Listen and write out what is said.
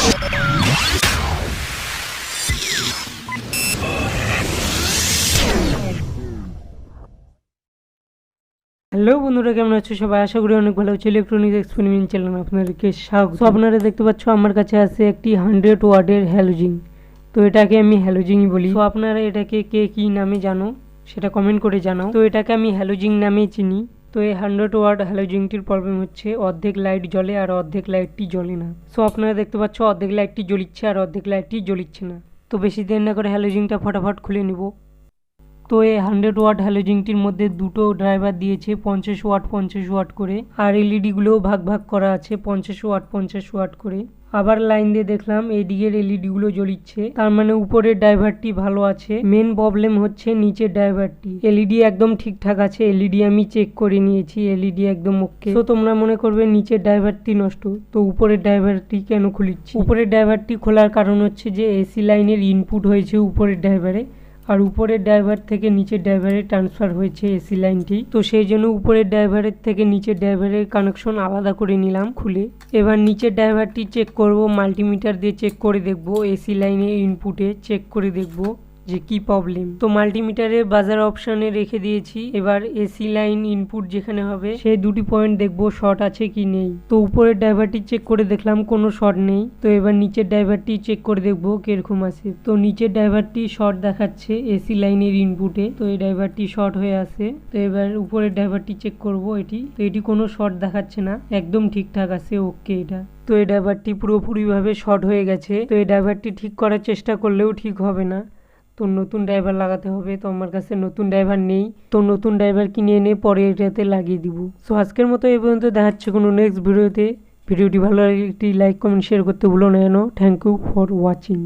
Hello বন্ধুরা, কেমন আছো সবাই? আশা করি অনেক ভালো আছো। ইলেকট্রনিক্স এক্সপেরিমেন্ট চ্যানেলে আপনাদেরকে স্বাগত। তো আপনারা দেখতে পাচ্ছ আমার কাছে আছে একটি 100 ওয়াটের হ্যালোজিন। তো এটাকে আমি হ্যালোজিনই বলি। তো আপনারা এটাকে কে কি নামে জানো সেটা কমেন্ট করে জানাও। তো এটাকে আমি হ্যালোজিন নামেই চিনি। তো এই 100 ওয়াট হ্যালোজিনটির প্রবলেম হচ্ছে অর্ধেক লাইট জ্বলে আর অর্ধেক লাইটটি জ্বলে না। সো আপনারা দেখতে পাচ্ছ অর্ধেক লাইটটি জ্বলিচ্ছে আর অর্ধেক লাইটটি জ্বলিচ্ছে না। তো বেশি দেরি না করে হ্যালোজিনটা ফটাফট খুলে নিব। তো এই 100 ওয়াট হ্যালোজিনটির মধ্যে দুটো ড্রাইভার দিয়েছে 50 ওয়াট 50 ওয়াট করে, আর এলইডিগুলোও ভাগ ভাগ করা আছে 50 ওয়াট 50 ওয়াট করে। আবার লাইন দিয়ে দেখলাম এই দিকের এলইডিগুলো জ্বলিচ্ছে, তার মানে উপরের ড্রাইভারটি ভালো আছে। মেন প্রবলেম হচ্ছে নিচের ড্রাইভারটি। এলইডি একদম ঠিকঠাক আছে, এলইডি আমি চেক করে নিয়েছি, এলইডি একদম ওকে। তো তোমরা মনে করবে নিচের ড্রাইভারটি নষ্ট, তো উপরের ড্রাইভারটি কেন খুলিচ্ছি? উপরের ড্রাইভারটি খোলার কারণ হচ্ছে যে এসি লাইনের ইনপুট হয়েছে উপরের ড্রাইভারে, আর উপরের ড্রাইভার থেকে নিচের ড্রাইভারে ট্রান্সফার হয়েছে এসি লাইনটি। তো সেই জন্য উপরের ড্রাইভারের থেকে নিচের ড্রাইভারের কানেকশন আলাদা করে নিলাম খুলে। এবার নিচের ড্রাইভারটি চেক করব, মাল্টিমিটার দিয়ে চেক করে দেখব, এসি লাইনের ইনপুটে চেক করে দেখব যে কি প্রবলেম। তো মাল্টিমিটারে বাজার অপশানে রেখে দিয়েছি। এবার এসি লাইন ইনপুট যেখানে হবে সেই দুটি পয়েন্ট দেখবো শর্ট আছে কি নেই। তো উপরের ড্রাইভারটি চেক করে দেখলাম কোনো শর্ট নেই। তো এবার নিচের ড্রাইভারটি চেক করে দেখবো কিরকম আছে। তো নিচের ড্রাইভারটি শর্ট দেখাচ্ছে এসি লাইনের ইনপুটে, তো এই ড্রাইভারটি শর্ট হয়ে আছে। তো এবার উপরের ড্রাইভারটি চেক করব এটি, তো এটি কোনো শর্ট দেখাচ্ছে না, একদম ঠিকঠাক আছে, ওকে এটা। তো এই ড্রাইভারটি পুরোপুরিভাবে শর্ট হয়ে গেছে। তো এই ড্রাইভারটি ঠিক করার চেষ্টা করলেও ঠিক হবে না, তো নতুন ড্রাইভার লাগাতে হবে। তো আমার কাছে নতুন ড্রাইভার নেই, তো নতুন ড্রাইভার কিনে এনে পরে এটাতে লাগিয়ে দিব। সো আজকের মতো এই পর্যন্ত, দেখাচ্ছে কোনো নেক্সট ভিডিওতে। ভিডিওটি ভালো লাগলে একটি লাইক কমেন্ট শেয়ার করতে ভুলো না যেন। Thank you for watching.